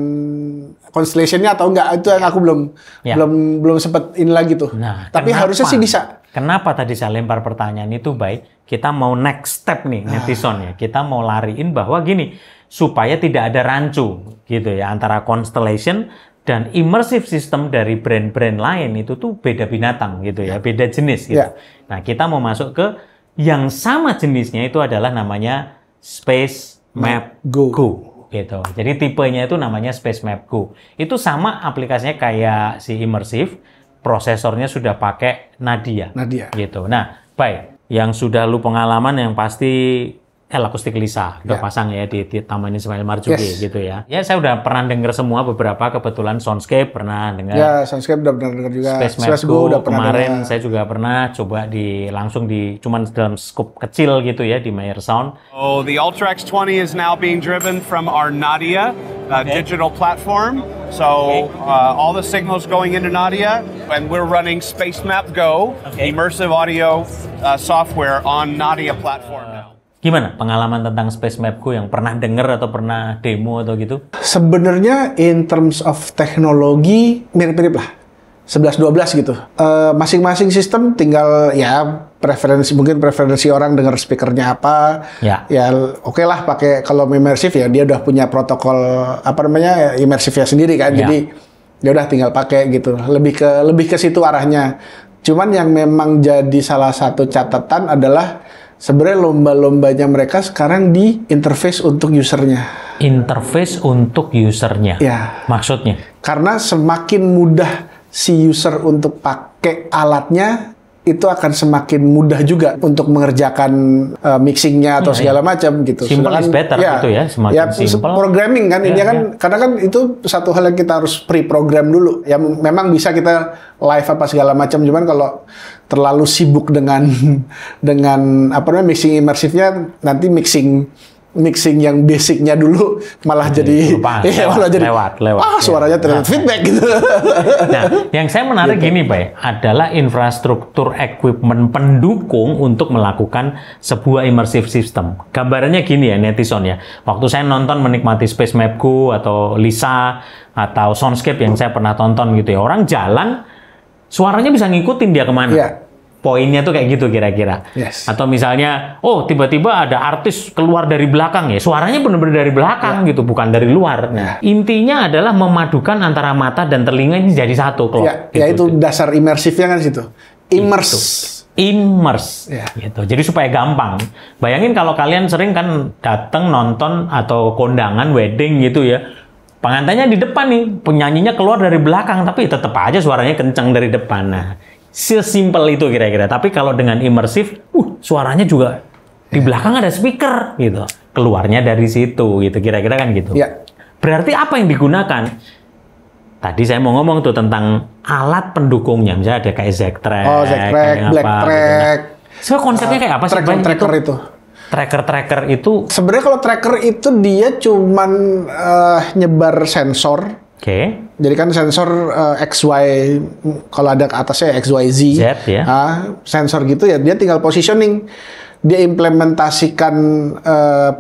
Constellation-nya atau enggak. Itu yang aku belum sempat ini lagi tuh. Nah, tapi harusnya sih bisa. Kenapa tadi saya lempar pertanyaan itu, baik? Kita mau next step nih, netizen ya. Kita mau lariin bahwa gini, supaya tidak ada rancu gitu ya antara Constellation dan immersive system dari brand-brand lain itu tuh beda binatang gitu ya, beda jenis gitu. Nah, kita mau masuk ke yang sama jenisnya itu adalah namanya SpaceMap Go gitu. Jadi tipenya itu namanya SpaceMap Go. Itu sama aplikasinya kayak si immersive, prosesornya sudah pakai Nadia. Gitu. Nah, baik. Yang sudah lu pengalaman yang pasti L-Acoustic Lisa udah pasang ya di Taman Ismail Marzuki gitu ya. Ya saya udah pernah denger semua, beberapa kebetulan Soundscape pernah dengar. Ya, Soundscape udah pernah denger juga. SpaceMap Go udah kemarin saya juga pernah coba langsung cuman dalam scope kecil gitu ya di Mayer Sound. Oh, the Ultra X20 is now being driven from our Nadia digital platform. So all the signals going into Nadia, and we're running SpaceMap Go immersive audio software on Nadia platform now. Gimana pengalaman tentang SpaceMap Go yang pernah denger atau pernah demo atau gitu? Sebenarnya in terms of teknologi mirip-mirip lah. 11-12 gitu. Masing-masing sistem tinggal ya preferensi orang dengar speakernya apa. Ya oke lah pakai, kalau immersive ya dia udah punya protokol immersive ya sendiri kan. Jadi Ya udah tinggal pakai gitu. Lebih ke situ arahnya. Cuman yang memang jadi salah satu catatan adalah sebenarnya lomba-lombanya mereka sekarang di interface untuk usernya. Interface untuk usernya? Ya. Maksudnya? Karena semakin mudah si user untuk pakai alatnya, itu akan semakin mudah juga untuk mengerjakan mixingnya atau segala macam gitu. Simple is better gitu ya, semakin simple. Programming kan, ini kan karena kan itu satu hal yang kita harus pre-program dulu. Ya memang bisa kita live apa segala macam, cuman kalau terlalu sibuk dengan mixing imersifnya, nanti mixing yang basicnya dulu malah jadi lewat suaranya terlihat feedback gitu. Nah, yang saya menarik gini Pak, adalah infrastruktur equipment pendukung untuk melakukan sebuah immersive system. Gambarannya gini ya netizen ya, waktu saya nonton menikmati Space Map Go atau Lisa atau Soundscape yang saya pernah tonton gitu ya, orang jalan suaranya bisa ngikutin dia kemana. Poinnya tuh kayak gitu kira-kira. Atau misalnya, tiba-tiba ada artis keluar dari belakang ya, suaranya benar-benar dari belakang gitu, bukan dari luar. Nah, intinya adalah memadukan antara mata dan telinga ini jadi satu. Itu dasar imersifnya kan situ. Immerse. Gitu. Jadi supaya gampang. Bayangin kalau kalian sering kan datang nonton atau kondangan wedding gitu ya. Pengantinnya di depan nih, penyanyinya keluar dari belakang, tapi tetap aja suaranya kencang dari depan. Nah, sesimpel itu kira-kira. Tapi kalau dengan imersif, suaranya juga di belakang ada speaker gitu. Keluarnya dari situ gitu. Kira-kira kan gitu. Berarti apa yang digunakan? Tadi saya mau ngomong tuh tentang alat pendukungnya. Misalnya ada kayak ZACTRACK, BlackTrack. So konsepnya kayak apa sih? Tracker itu. Tracker itu. Sebenarnya kalau tracker itu dia cuman nyebar sensor. Jadi kan sensor XY, kalau ada ke atasnya XYZ, sensor gitu ya, dia tinggal positioning. Dia implementasikan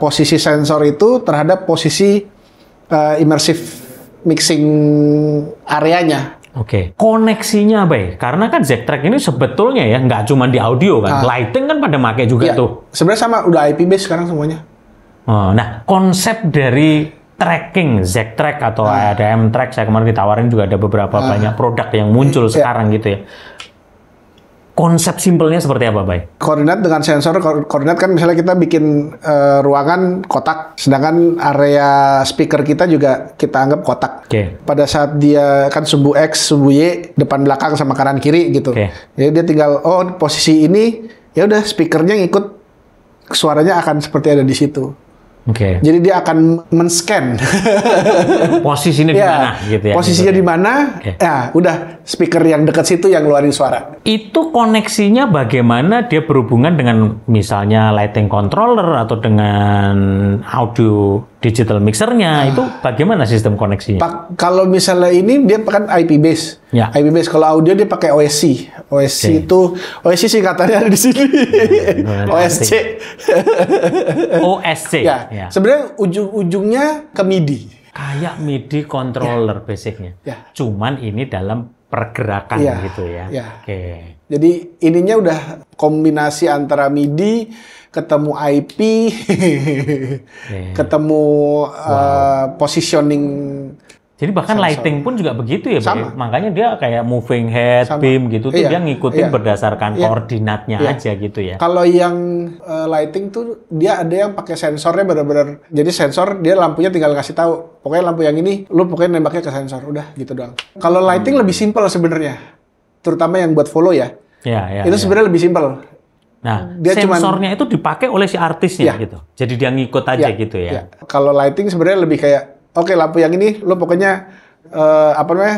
posisi sensor itu terhadap posisi immersive mixing areanya. Koneksinya apa ya? Karena kan ZACTRACK ini sebetulnya ya nggak cuma di audio kan, lighting kan pada make juga tuh. Sebenarnya sama, udah IP base sekarang semuanya. Nah, konsep dari tracking ZACTRACK atau ada M-Track, saya kemarin ditawarin juga ada beberapa banyak produk yang muncul sekarang gitu ya. Konsep simpelnya seperti apa, Bay? Koordinat dengan sensor, koordinat kan misalnya kita bikin ruangan kotak, sedangkan area speaker kita juga kita anggap kotak. Pada saat dia kan sumbu X, sumbu Y, depan belakang sama kanan kiri gitu. Jadi dia tinggal, posisi ini, ya udah speakernya ngikut, suaranya akan seperti ada di situ. Jadi dia akan men-scan posisinya di mana gitu ya. Posisinya di mana? Ya, udah speaker yang dekat situ yang ngeluarin suara. Itu koneksinya bagaimana dia berhubungan dengan misalnya lighting controller atau dengan audio digital mixernya, itu bagaimana sistem koneksinya? Kalau misalnya ini dia kan IP base. IP base. Kalau audio dia pakai OSC. OSC itu singkatannya ada di sini. OSC. OSC. Sebenarnya ujung-ujungnya ke MIDI. Kayak MIDI controller basicnya. Cuman ini dalam pergerakan gitu ya. Jadi ininya udah kombinasi antara MIDI ketemu IP, ketemu positioning. Jadi bahkan lighting pun juga begitu ya, Pak. Makanya dia kayak moving head, beam gitu tuh dia ngikutin berdasarkan koordinatnya aja gitu ya. Kalau yang lighting tuh dia ada yang pakai sensornya benar-benar. Jadi sensor dia lampunya tinggal kasih tahu. Pokoknya lampu yang ini lu pokoknya nembaknya ke sensor, udah gitu doang. Kalau lighting lebih simpel sebenarnya. Terutama yang buat follow ya. Itu sebenarnya lebih simpel. Nah, dia sensornya itu dipakai oleh si artisnya gitu. Jadi dia ngikut aja gitu ya. Kalau lighting sebenarnya lebih kayak lampu yang ini lo pokoknya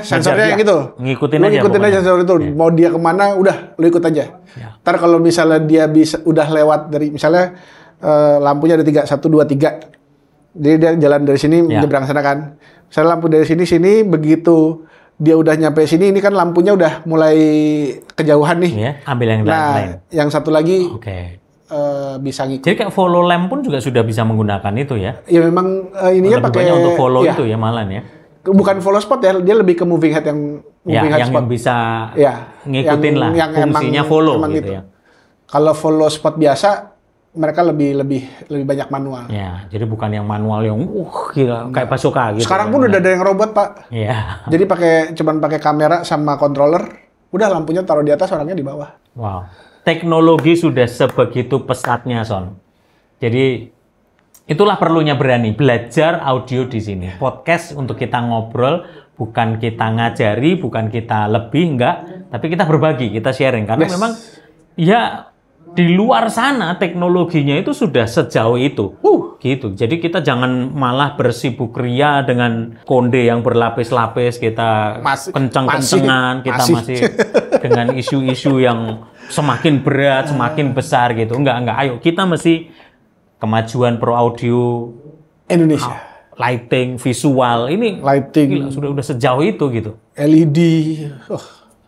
sensornya yang gitu. Ngikutin aja sensor itu. Mau dia kemana udah lo ikut aja. Ntar kalau misalnya dia udah lewat dari misalnya lampunya ada 3, 1, 2, 3. Jadi dia jalan dari sini nyebrang sana kan. Misalnya lampu dari sini begitu dia udah nyampe sini, ini kan lampunya udah mulai kejauhan nih. Ambil yang lain. Yang satu lagi bisa ngikut. Jadi kayak follow lamp pun juga sudah bisa menggunakan itu ya? Ya memang ininya pakai untuk follow itu ya malah ya? Bukan follow spot ya, dia lebih ke moving head yang yang bisa ngikutin lah, yang fungsinya follow gitu ya. Kalau follow spot biasa, mereka lebih banyak manual. Ya, jadi bukan yang manual yang gila, kayak Basoka gitu. Sekarang pun udah ada yang robot, Pak. Iya. Jadi cuman pakai kamera sama controller, udah lampunya taruh di atas, orangnya di bawah. Wow. Teknologi sudah sebegitu pesatnya, Son. Jadi itulah perlunya berani belajar audio di sini. Podcast untuk kita ngobrol, bukan kita ngajari, bukan kita lebih, enggak, tapi kita berbagi, kita sharing karena memang ya di luar sana teknologinya itu sudah sejauh itu, gitu. Jadi kita jangan malah bersibuk ria dengan konde yang berlapis-lapis, kita kenceng-kencengan, kita masih dengan isu-isu yang semakin berat, semakin besar gitu. Enggak. Ayo kita mesti kemajuan pro audio Indonesia, lighting, visual ini, gila, sudah sejauh itu gitu. LED.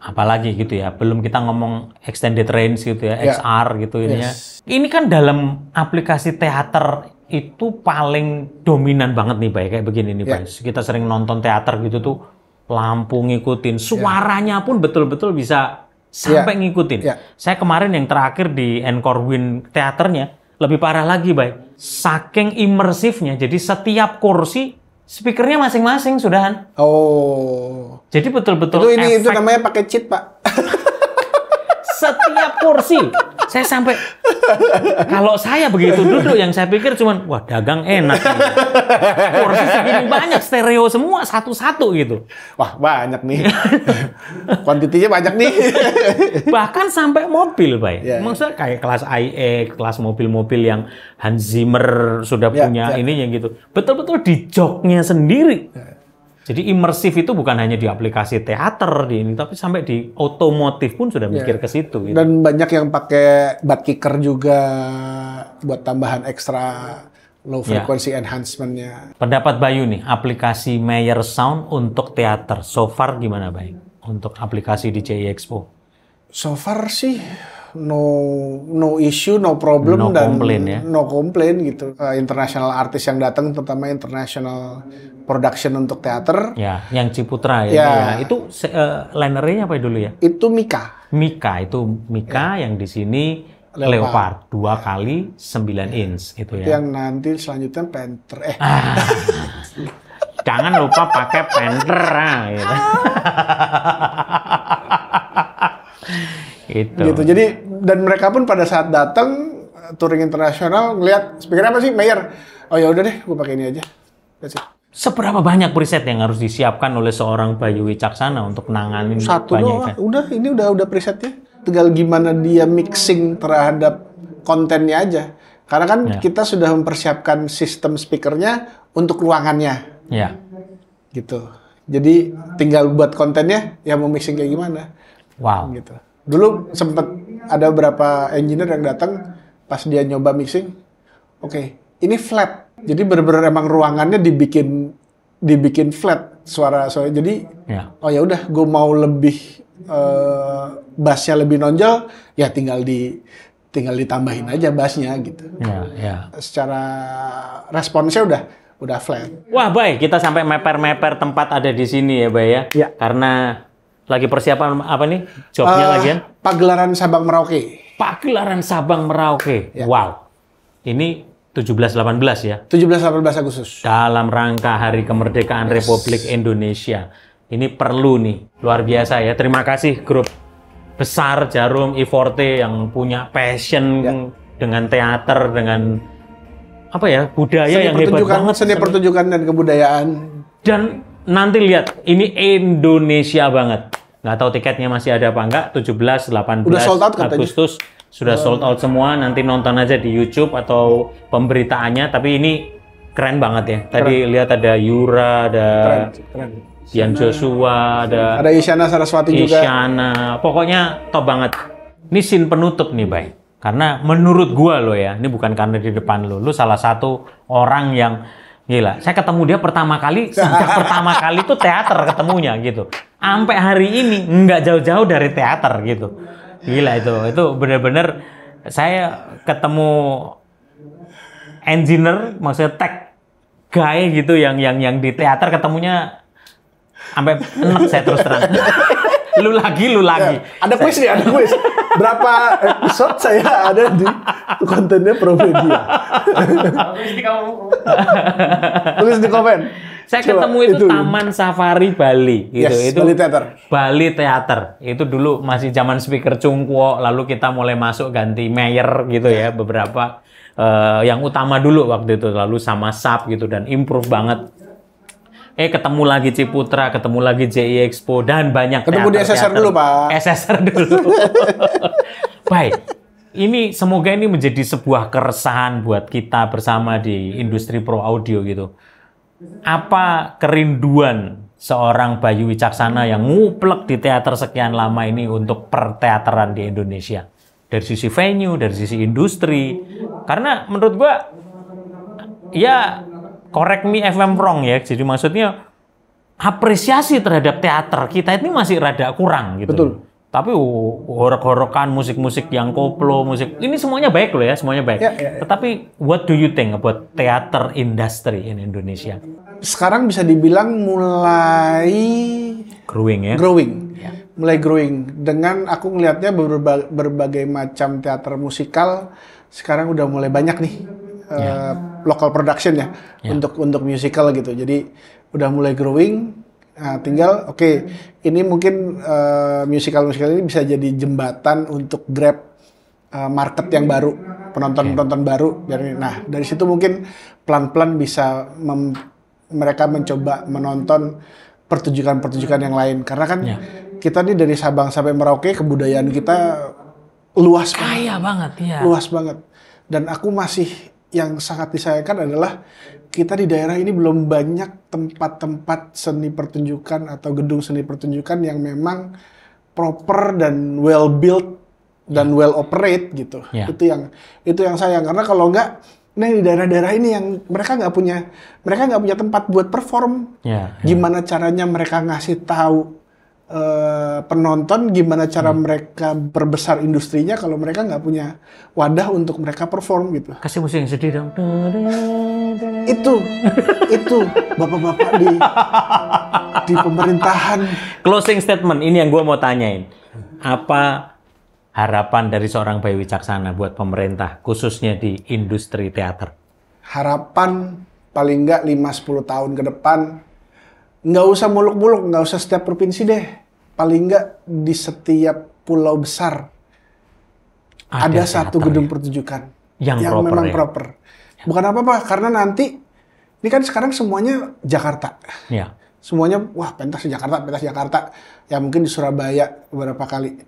Apalagi gitu ya, belum kita ngomong extended range gitu ya, XR gitu ini ya. Ini kan dalam aplikasi teater itu paling dominan banget nih, Bay, kayak begini nih, Bay. Kita sering nonton teater gitu tuh, lampu ngikutin, suaranya pun betul-betul bisa sampai ngikutin. Saya kemarin yang terakhir di Encore Win teaternya, lebih parah lagi, Bay. Saking imersifnya, jadi setiap kursi speakernya masing-masing, sudahan. Oh. Jadi betul-betul itu namanya pakai cheat, Pak. Setiap kursi. Saya sampai kalau saya begitu duduk yang saya pikir cuman wah dagang enak. Gitu. Kursi segini banyak, stereo semua satu-satu gitu. Wah, banyak nih. Kuantitinya banyak nih. Bahkan sampai mobil, Bay. Maksudnya kayak kelas IE, kelas mobil-mobil yang Hans Zimmer sudah punya ininya gitu. Betul-betul di joknya sendiri. Jadi imersif itu bukan hanya di aplikasi teater di ini, tapi sampai di otomotif pun sudah mikir ke situ. Gitu. Dan banyak yang pakai butt kicker juga buat tambahan ekstra low frequency enhancement-nya. Pendapat Bayu nih, aplikasi Meyer Sound untuk teater, so far gimana, Bay? Untuk aplikasi di CI Expo? So far sih no issue, no problem, dan no complain gitu. International artis yang datang, terutama international production untuk teater. Ya, yang Ciputra ya. Itu linernya apa dulu ya? Itu Mika. Mika yang di sini Leopard 2 kali 9 inch gitu ya. Yang nanti selanjutnya Panther. Jangan lupa pakai Panther gitu. Gitu. Jadi dan mereka pun pada saat datang touring internasional ngelihat speaker apa sih Meyer. Oh ya udah deh, gue pakai ini aja. Seberapa banyak preset yang harus disiapkan oleh seorang Bayu Wicaksana untuk nanganin satu doang? Ini udah presetnya. Tinggal gimana dia mixing terhadap kontennya aja. Karena kan kita sudah mempersiapkan sistem speakernya untuk ruangannya. Ya. Gitu. Jadi tinggal buat kontennya, ya mau mixing kayak gimana. Wow. Gitu. Dulu sempat ada beberapa engineer yang datang pas dia nyoba mixing. Oke, ini flat. Jadi benar-benar emang ruangannya dibikin flat suara. Jadi oh ya udah, gue mau lebih bassnya lebih nonjol, ya tinggal ditambahin aja bassnya gitu. Secara responsnya udah flat. Wah, Bay, kita sampai meper-meper tempat ada di sini ya, Bay ya. Karena lagi persiapan apa nih? Jobnya lagian? Pagelaran Sabang Merauke. Pagelaran Sabang Merauke. Wow. Ini 17-18 ya? 17-18 Agustus. Dalam rangka Hari Kemerdekaan Republik Indonesia. Ini perlu nih. Luar biasa ya. Terima kasih grup besar Jarum E40 yang punya passion dengan teater, dengan apa ya, budaya yang hebat banget. Seni pertunjukan dan kebudayaan. Dan nanti lihat, ini Indonesia banget. Nggak tahu tiketnya masih ada apa enggak, 17-18 Agustus. Sudah sold out semua, nanti nonton aja di YouTube atau pemberitaannya. Tapi ini keren banget ya. Tadi lihat ada Yura, ada Dian Joshua, ada Isyana Saraswati juga. Pokoknya top banget. Ini scene penutup nih, Bay. Karena menurut gua lo ya, ini bukan karena di depan lo salah satu orang yang gila. Saya ketemu dia pertama kali, sejak pertama kali itu teater ketemunya gitu. Sampai hari ini nggak jauh-jauh dari teater gitu. Gila itu benar-benar saya ketemu engineer, maksudnya tech guy gitu yang di teater ketemunya sampai enak saya terus terang. Lu lagi. Ya, ada kuis nih, ada kuis. Berapa episode saya ada di kontennya Promedia? Tulis di komen. Saya ketemu itu Taman Safari Bali gitu. Itu Bali Theater. Bali Theater. Itu dulu masih zaman speaker cungkuo, lalu kita mulai masuk ganti mayor gitu ya, beberapa yang utama dulu waktu itu, lalu sama SAP gitu dan improve banget. Ketemu lagi Ciputra, ketemu lagi JI Expo dan banyak ketemu di SSR dulu, Pak. SSR dulu. Baik. Ini semoga ini menjadi sebuah keresahan buat kita bersama di industri pro audio gitu. Apa kerinduan seorang Bayu Wicaksana yang nguplek di teater sekian lama ini untuk perteateran di Indonesia? Dari sisi venue, dari sisi industri. Karena menurut gua, ya correct me if I'm wrong ya. Jadi maksudnya apresiasi terhadap teater kita ini masih rada kurang gitu. Betul. Tapi horok-horokan, musik-musik yang koplo, musik ini semuanya baik loh ya, semuanya baik. Ya. Tetapi what do you think about theater industry in Indonesia? Sekarang bisa dibilang mulai growing ya. Mulai growing. Dengan aku ngelihatnya berbagai macam teater musikal sekarang udah mulai banyak nih local production ya untuk musical gitu. Jadi udah mulai growing. Nah, tinggal ini mungkin musical ini bisa jadi jembatan untuk grab market yang baru, penonton baru. Nah, dari situ mungkin pelan-pelan bisa mereka mencoba menonton pertunjukan yang lain. Karena kan kita nih dari Sabang sampai Merauke, kebudayaan kita luas kaya banget ya. Luas banget. Dan aku masih yang sangat disayangkan adalah kita di daerah ini belum banyak tempat-tempat seni pertunjukan atau gedung seni pertunjukan yang memang proper dan well built dan well operate gitu. Itu yang sayang, karena kalau enggak, di daerah-daerah ini yang mereka nggak punya tempat buat perform. Gimana caranya mereka ngasih tahu penonton, gimana cara mereka perbesar industrinya kalau mereka nggak punya wadah untuk mereka perform gitu. Kasih musik yang sedih dong. Itu bapak-bapak di pemerintahan. Closing statement ini yang gue mau tanyain. Apa harapan dari seorang Bayu Wicaksana buat pemerintah khususnya di industri teater? Harapan paling nggak 5-10 tahun ke depan, nggak usah muluk-muluk, nggak usah setiap provinsi deh. Paling nggak di setiap pulau besar ada satu gedung pertunjukan yang memang proper. Bukan apa-apa, karena nanti ini kan sekarang semuanya Jakarta. Semuanya pentas Jakarta. Ya mungkin di Surabaya beberapa kali.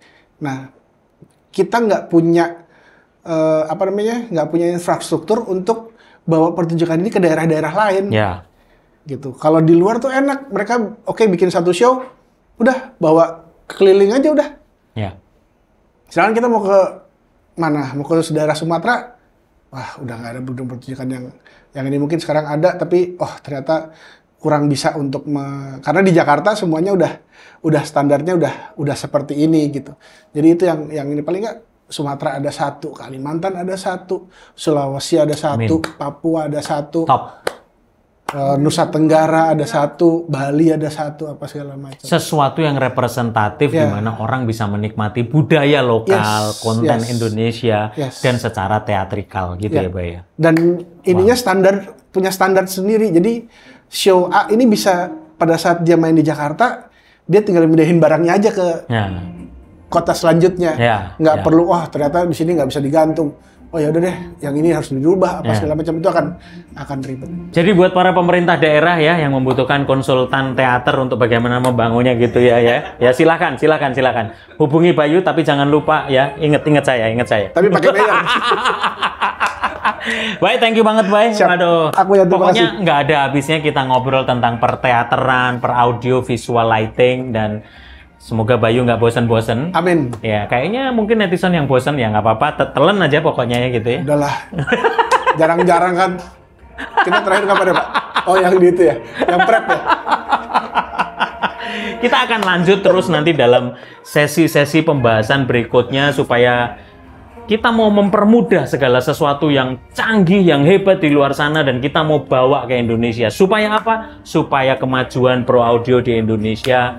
Nah, kita nggak punya nggak punya infrastruktur untuk bawa pertunjukan ini ke daerah-daerah lain. Gitu. Kalau di luar tuh enak, mereka bikin satu show, udah bawa keliling aja udah. Sekarang kita mau ke mana? Mau ke daerah Sumatera, udah nggak ada gedung pertunjukan yang ini. Mungkin sekarang ada, tapi ternyata kurang bisa untuk karena di Jakarta semuanya udah standarnya udah seperti ini gitu. Jadi itu yang ini paling nggak Sumatera ada satu, Kalimantan ada satu, Sulawesi ada satu, Papua ada satu. Nusa Tenggara ada satu, Bali ada satu, apa segala macam. Sesuatu yang representatif di mana orang bisa menikmati budaya lokal, konten Indonesia, dan secara teatrikal gitu ya, Bay. Dan ininya punya standar sendiri. Jadi show A ini bisa pada saat dia main di Jakarta, dia tinggal mindahin barangnya aja ke kota selanjutnya. Nggak perlu, ternyata di sini nggak bisa digantung. Ya udah deh, yang ini harus dirubah apa segala macam, itu akan ribet. Jadi buat para pemerintah daerah ya yang membutuhkan konsultan teater untuk bagaimana membangunnya gitu ya silakan hubungi Bayu, tapi jangan lupa ya inget saya. Tapi pakai bayar. Baik, thank you banget, Bay. Aduh, pokoknya nggak ada habisnya kita ngobrol tentang perteateran, per audio, visual lighting, dan semoga Bayu nggak bosan-bosan. Amin. Ya, kayaknya mungkin netizen yang bosan ya nggak apa-apa, telan aja pokoknya ya gitu ya. Udahlah, jarang-jarang kan. Kita terakhir kapan ya, Pak? Yang itu ya, yang prep ya. Kita akan lanjut terus nanti dalam sesi-sesi pembahasan berikutnya supaya kita mau mempermudah segala sesuatu yang canggih, yang hebat di luar sana, dan kita mau bawa ke Indonesia. Supaya apa? Supaya kemajuan pro audio di Indonesia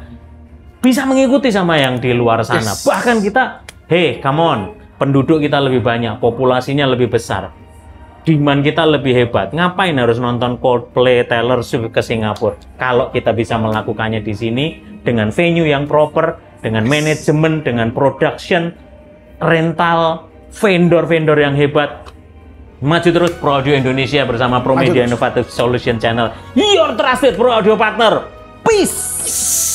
bisa mengikuti sama yang di luar sana. Yes. Bahkan kita, hey, come on, penduduk kita lebih banyak, populasinya lebih besar, demand kita lebih hebat. Ngapain harus nonton Coldplay, Taylor Swift ke Singapura? Kalau kita bisa melakukannya di sini dengan venue yang proper, dengan manajemen, dengan production, rental, vendor-vendor yang hebat. Maju terus Pro Audio Indonesia bersama Pro Media Innovative Solution Channel, your trusted Pro Audio partner. Peace.